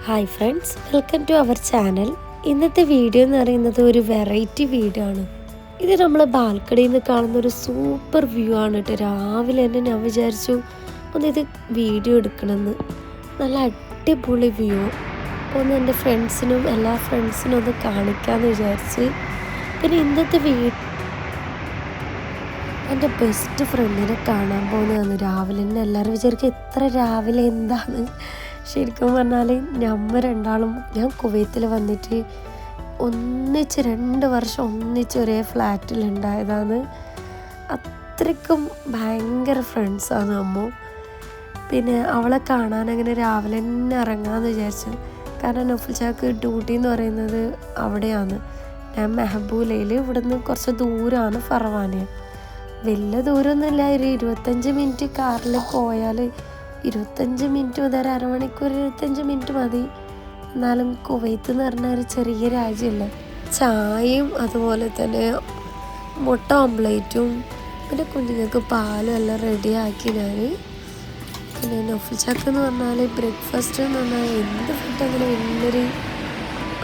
Hi friends, welcome to our channel. ഇന്നത്തെ video എന്ന് പറയുന്നത് ഒരു വെറൈറ്റി വീഡിയോ ആണ്. ഇത് നമ്മൾ ബാൽക്കണിയിൽ നിന്ന് കാണുന്ന ഒരു സൂപ്പർ വ്യൂ ആണ് കേട്ടോ. രാവിലെ തന്നെ ഞാൻ വിചാരിച്ചു ഇത് വീഡിയോ എടുക്കണമെന്ന്. നല്ല അടിപൊളി വ്യൂ. അപ്പോൾ ഒന്ന് എൻ്റെ ഫ്രണ്ട്സിനും എല്ലാ ഫ്രണ്ട്സിനും ഒന്ന് കാണിക്കാമെന്ന് വിചാരിച്ച്. പിന്നെ ഇന്നത്തെ എൻ്റെ ബെസ്റ്റ് ഫ്രണ്ടിനെ കാണാൻ പോകുന്നതാണ് രാവിലെ തന്നെ. എല്ലാവരും വിചാരിക്കും എത്ര രാവിലെ എന്താണ്. ശരിക്കും പറഞ്ഞാൽ നമ്മൾ രണ്ടാളും ഞാൻ കുവൈത്തിൽ വന്നിട്ട് ഒന്നിച്ച് 2 വർഷം ഒന്നിച്ച് ഒരേ ഫ്ലാറ്റിലുണ്ടായതാണ്. അത്രയ്ക്കും ഭയങ്കര ഫ്രണ്ട്സാണ് അമ്മ. പിന്നെ അവളെ കാണാൻ അങ്ങനെ രാവിലെ തന്നെ ഇറങ്ങാമെന്ന് വിചാരിച്ചു. കാരണം നൗഫൽ ചാക്ക് ഡ്യൂട്ടി എന്ന് പറയുന്നത് അവിടെയാണ്. ഞാൻ മെഹബൂലയിൽ ഇവിടുന്ന് കുറച്ച് ദൂരമാണ് ഫർവാനിയ. വലിയ ദൂരമൊന്നുമില്ല, ഒരു 25 മിനിറ്റ് കാറിൽ പോയാൽ 25 മിനിറ്റ് മുതൽ അരമണിക്കൂർ 25 മിനിറ്റ് മതി. എന്നാലും കുവൈത്ത് എന്ന് പറഞ്ഞാൽ ഒരു ചെറിയ രാജ്യമല്ലേ. ചായയും അതുപോലെ തന്നെ മുട്ട ഓംപ്ലേറ്റും പിന്നെ കുഞ്ഞുങ്ങൾക്ക് പാലും എല്ലാം റെഡിയാക്കി ഞാൻ. പിന്നെ നൗഫൽ ചാക്ക് എന്ന് പറഞ്ഞാൽ ബ്രേക്ക്ഫാസ്റ്റ് എന്ന് പറഞ്ഞാൽ എന്ത് ഫുഡ് അങ്ങനെ വലിയൊരു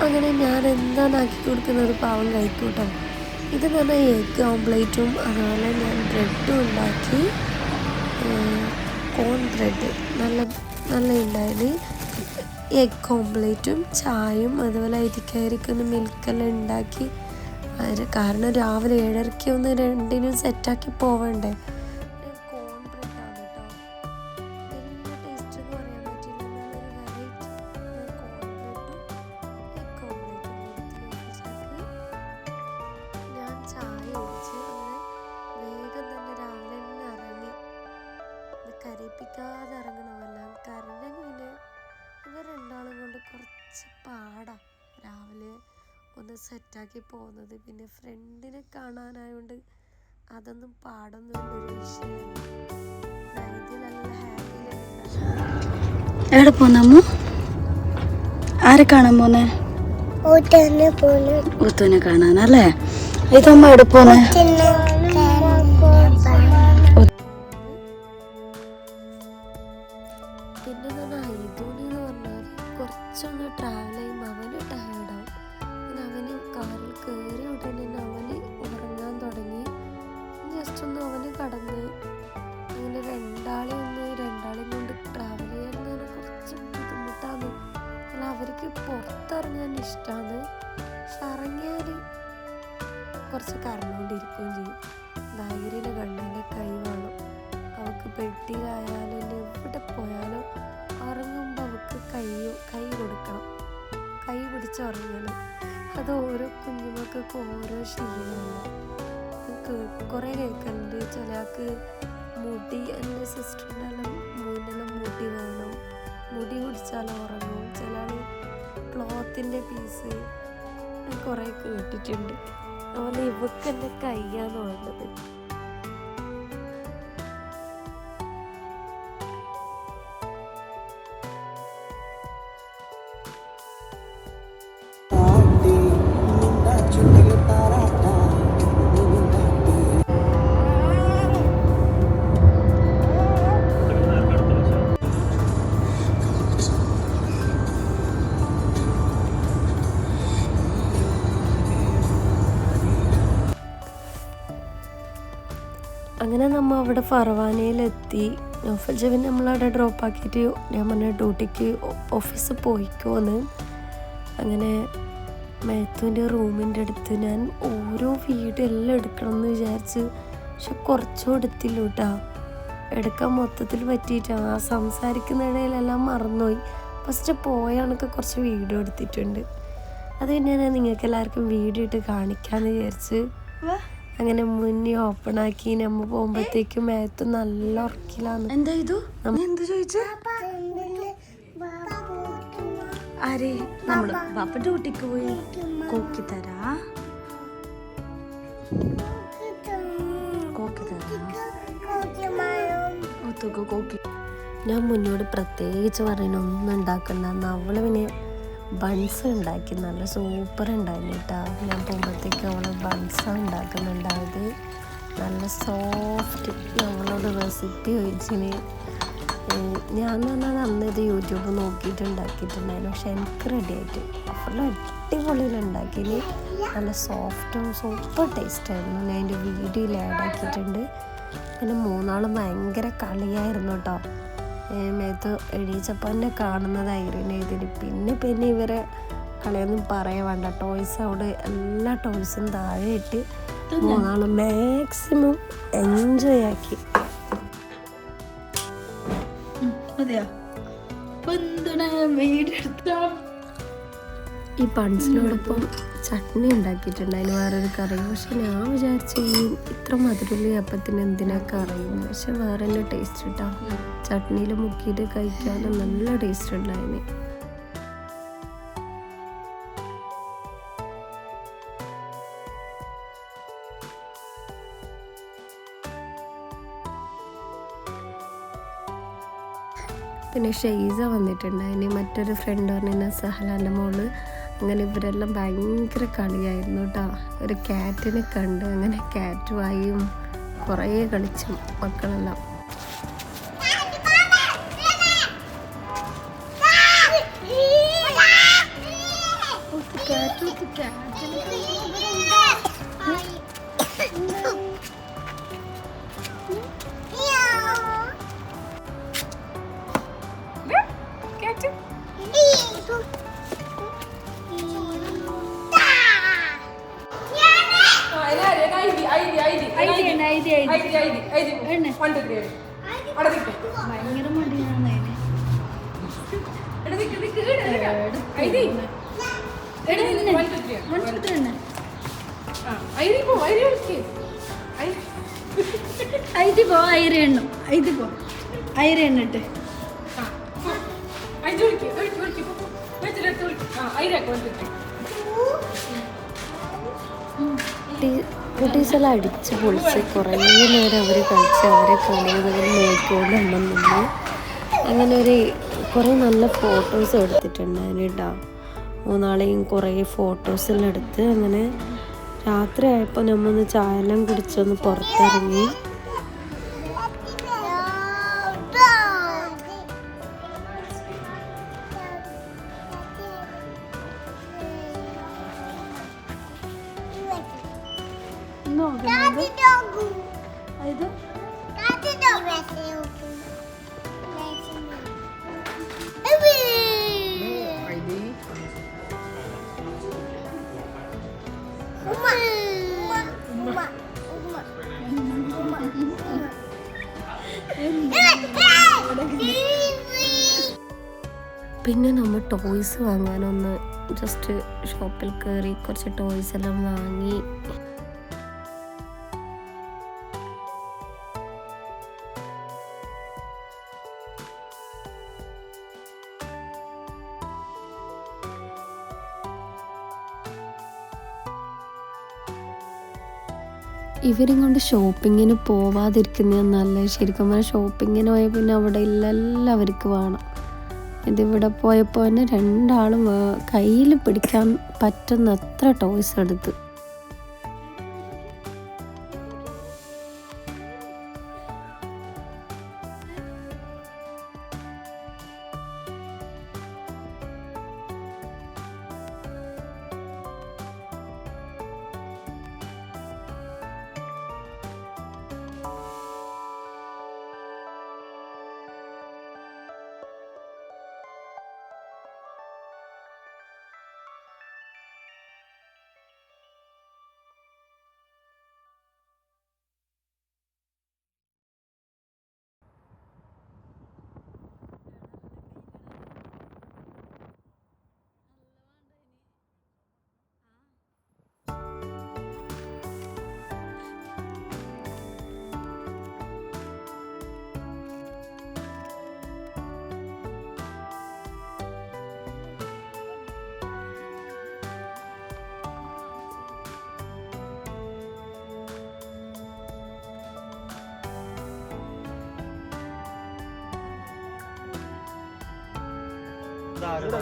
അങ്ങനെ ഞാൻ എന്താണ് ആക്കി കൊടുക്കുന്നത് പാവം കഴിക്കൂട്ടോ. ഇതെന്ന് പറഞ്ഞാൽ എഗ് ഓംപ്ലേറ്റും അതുപോലെ ഞാൻ ബ്രെഡും ഉണ്ടാക്കി. കോൺ ബ്രെഡ് നല്ല ഉണ്ടായത്. എഗ് ഓംപ്ലേറ്റും ചായയും അതുപോലെ അരിക്കരിക്കുന്ന മിൽക്കെല്ലാം ഉണ്ടാക്കി. കാരണം രാവിലെ 7:30 ഒന്ന് രണ്ടിനും സെറ്റാക്കി പോവണ്ടേ. കോൺ ബ്രെഡാണ് കേട്ടോ. വലിയ ടേസ്റ്റ് എന്ന് പറയാൻ പറ്റില്ല, നല്ലൊരു വെറൈറ്റി കോൺ ബ്രെഡും എഗ് ഓംപ്ലേറ്റും. ഞാൻ ചായ ഒഴിച്ച് അങ്ങനെ വേഗം തന്നെ രാവിലെ തന്നെ ഇറങ്ങി. കരയിപ്പിക്കാതെ ഇറങ്ങണമല്ല, കരണ്ടെങ്കിൽ പിന്നെ ഇവർ രണ്ടാളും കൊണ്ട് കുറച്ച് പാടാ രാവിലെ ഒന്ന് സെറ്റാക്കി പോകുന്നത്. പിന്നെ ഫ്രണ്ടിനെ കാണാനായതുകൊണ്ട് അതൊന്നും പാടൊന്നുമില്ലൊരു വിഷയമല്ല. ഇത് നല്ല ഹാപ്പിയിലാണ്. എവിടെ പോന്നമ്മ? ആരെ കാണാൻ പോന്നെ? ഊത്തനെ കാണാനല്ലേ? ഇതമ്മ എവിടെ പോന്നെ? പിന്നെ ഐദൂനെന്ന് പറഞ്ഞാൽ കുറച്ചൊന്ന് ട്രാവൽ ചെയ്യുമ്പോൾ അവന് ടയേർഡാവും. പിന്നെ അവന് കാറിൽ കയറി ഉടനെ അവന് ഉറങ്ങാൻ തുടങ്ങി. ജസ്റ്റ് ഒന്ന് അവന് കടന്ന് അങ്ങനെ രണ്ടാളെയും കൊണ്ട് ട്രാവൽ ചെയ്യാൻ കുറച്ച് ബുദ്ധിമുട്ടാണ്. എന്നാൽ അവർക്ക് പുറത്തിറങ്ങാൻ ഇഷ്ടമാണ്. പക്ഷെ ഇറങ്ങിയാൽ കുറച്ച് കറങ്ങുകൊണ്ടിരിക്കുകയും ചെയ്യും. ധൈര്യം കണ്ണാലെ കൈ വേണം. അവൾക്ക് പെട്ടിയിലായാലും എവിടെ പോയാലും ഉറങ്ങുമ്പോൾ അവൾക്ക് കൈ കൊടുക്കണം, കൈ പിടിച്ചുറങ്ങണം. അത് ഓരോ കുഞ്ഞുമക്കൾക്ക് ഓരോ ശീലമാണ്. കുറേ കേൾക്കലുണ്ട്. ചിലക്ക് മുടി, എൻ്റെ സിസ്റ്ററിൻ്റെ എല്ലാം മുടി വേണം, മുടി പിടിച്ചാൽ ഉറങ്ങും. ചില ക്ലോത്തിൻ്റെ പീസ് കുറേ കേട്ടിട്ടുണ്ട്. അതുപോലെ ഇവക്ക് എൻ്റെ കൈയാണ് വേണ്ടത്. അങ്ങനെ നമ്മൾ അവിടെ ഫർവാനയിലെത്തി. നൗഫൽ ജബിൻ നമ്മളവിടെ ഡ്രോപ്പാക്കിയിട്ട് ഞാൻ പറഞ്ഞ ഡ്യൂട്ടിക്ക് ഓഫീസിൽ പോയിക്കോന്ന്. അങ്ങനെ മേത്തുവിൻ്റെ റൂമിൻ്റെ അടുത്ത് ഞാൻ ഓരോ വീഡിയോ എല്ലാം എടുക്കണം എന്ന് വിചാരിച്ച്, പക്ഷെ കുറച്ചും എടുത്തില്ല കേട്ടോ. എടുക്കാൻ മൊത്തത്തിൽ പറ്റിയിട്ടാണ്. ആ സംസാരിക്കുന്നിടയിലെല്ലാം മറന്നുപോയി. ഫസ്റ്റ് പോയാണൊക്കെ കുറച്ച് വീഡിയോ എടുത്തിട്ടുണ്ട്. അത് പിന്നെ ഞാൻ നിങ്ങൾക്ക് എല്ലാവർക്കും വീഡിയോ ഇട്ട് കാണിക്കാമെന്ന് വിചാരിച്ച് അങ്ങനെ മുന്നേ ഓപ്പൺ ആക്കി. നമ്മ പോകുമ്പോഴത്തേക്കും മേത്ത് നല്ല ഉറക്കിലാണ്. എന്താ ഇതു? എന്ത് ചോദിച്ചു? ആരെ? നമ്മള് ബാപ്പ ഡ്യൂട്ടിക്ക് പോയി കോക്കി തരാ. ഞാൻ മുന്നോട് പ്രത്യേകിച്ച് പറയുന്ന ഒന്നും ഉണ്ടാക്കണ്ടെന്ന്. അവള് പിന്നെ ബൺസ് ഉണ്ടാക്കി, നല്ല സൂപ്പർ ഉണ്ടായിരുന്നു കേട്ടോ. ഞാൻ പോകുമ്പോഴത്തേക്ക് അവൾ ബൺസാണ് ഉണ്ടാക്കുന്നുണ്ടായത്. നല്ല സോഫ്റ്റ്. നമ്മളോട് റെസിപ്പി ചോദിച്ചിന് ഞാൻ എന്ന് പറഞ്ഞാൽ അന്ന് ഇത് യൂട്യൂബ് നോക്കിയിട്ട് ഉണ്ടാക്കിയിട്ടുണ്ടായിരുന്നു. പക്ഷെ എനിക്ക് റെഡി ആയിട്ട് ഫുൾ അടിപൊളിയിൽ ഉണ്ടാക്കിയതിൽ നല്ല സോഫ്റ്റും സൂപ്പർ ടേസ്റ്റായിരുന്നു. ഞാൻ എൻ്റെ വീഡിയോയിൽ ആഡ് ആക്കിയിട്ടുണ്ട്. പിന്നെ മൂന്നാളും ഭയങ്കര കളിയായിരുന്നു കേട്ടോ. മേത്ത് എണീച്ചപ്പോൾ തന്നെ കാണുന്നതായിരുന്നു ഇതിന്. പിന്നെ ഇവരെ കളിയൊന്നും പറയാൻ വേണ്ട. ടോയ്സ് അവിടെ എല്ലാ ടോയ്സും താഴെ ഇട്ട് മൂന്നാളും മാക്സിമം എൻജോയ് ആക്കി. ഈ പൺസിനോടൊപ്പം ചട്നി ഉണ്ടാക്കിയിട്ടുണ്ടായിരുന്നു, വേറൊരു കറി. പക്ഷെ ഞാൻ വിചാരിച്ചു ഈ ഇത്ര മധുരമുള്ള അപ്പത്തിന് എന്തിനാ കറിയുന്നു. പക്ഷെ വേറെ തന്നെ ടേസ്റ്റ് കിട്ടാം. ചട്നിയിൽ മുക്കിയിട്ട് കഴിക്കാനും നല്ല ടേസ്റ്റ് ഉണ്ടായിരുന്നു. പിന്നെ ഷെയ്സ വന്നിട്ടുണ്ടായിന്, മറ്റൊരു ഫ്രണ്ട് പറഞ്ഞ സഹലാൻ്റെ മോള്. അങ്ങനെ ഇവരെല്ലാം ഭയങ്കര കളിയായിരുന്നു കേട്ടോ. ഒരു ക്യാറ്റിനെ കണ്ട് അങ്ങനെ ക്യാറ്റുമായും കുറേ കളിച്ചു മക്കളെല്ലാം. ഭയങ്കര മടിയാണ്. ഐരെണ്ണിട്ട് കുട്ടീസെല്ലാം അടിച്ച് പൊളിച്ച് കുറേ നേരം അവർ കളിച്ച് അവരെ കളികൾ നോക്കിക്കൊണ്ടുണ്ടെന്നു. അങ്ങനെ കുറേ നല്ല ഫോട്ടോസ് എടുത്തിട്ടുണ്ടായിരുന്നു കേട്ടോ. മൂന്നാളെയും കുറേ ഫോട്ടോസെല്ലാം എടുത്ത് അങ്ങനെ രാത്രി ആയപ്പോൾ നമ്മൊന്ന് ചായയെല്ലാം കുടിച്ചൊന്ന് പുറത്തിറങ്ങി. പിന്നെ നമ്മൾ ടോയ്സ് വാങ്ങാനൊന്ന് ജസ്റ്റ് ഷോപ്പിൽ കയറി കുറച്ച് ടോയ്സ് എല്ലാം വാങ്ങി. ഇവരും കൊണ്ട് ഷോപ്പിങ്ങിന് പോവാതിരിക്കുന്ന നല്ല. ശരിക്കും പറഞ്ഞാൽ ഷോപ്പിങ്ങിന് പോയാൽ പിന്നെ അവിടെ എല്ലാവർക്കും വേണം. ഇതിവിടെ പോയപ്പോൾ തന്നെ രണ്ടാളും കയ്യിൽ പിടിക്കാൻ പറ്റുന്ന അത്ര ടോയ്സ് എടുത്ത്. അതാ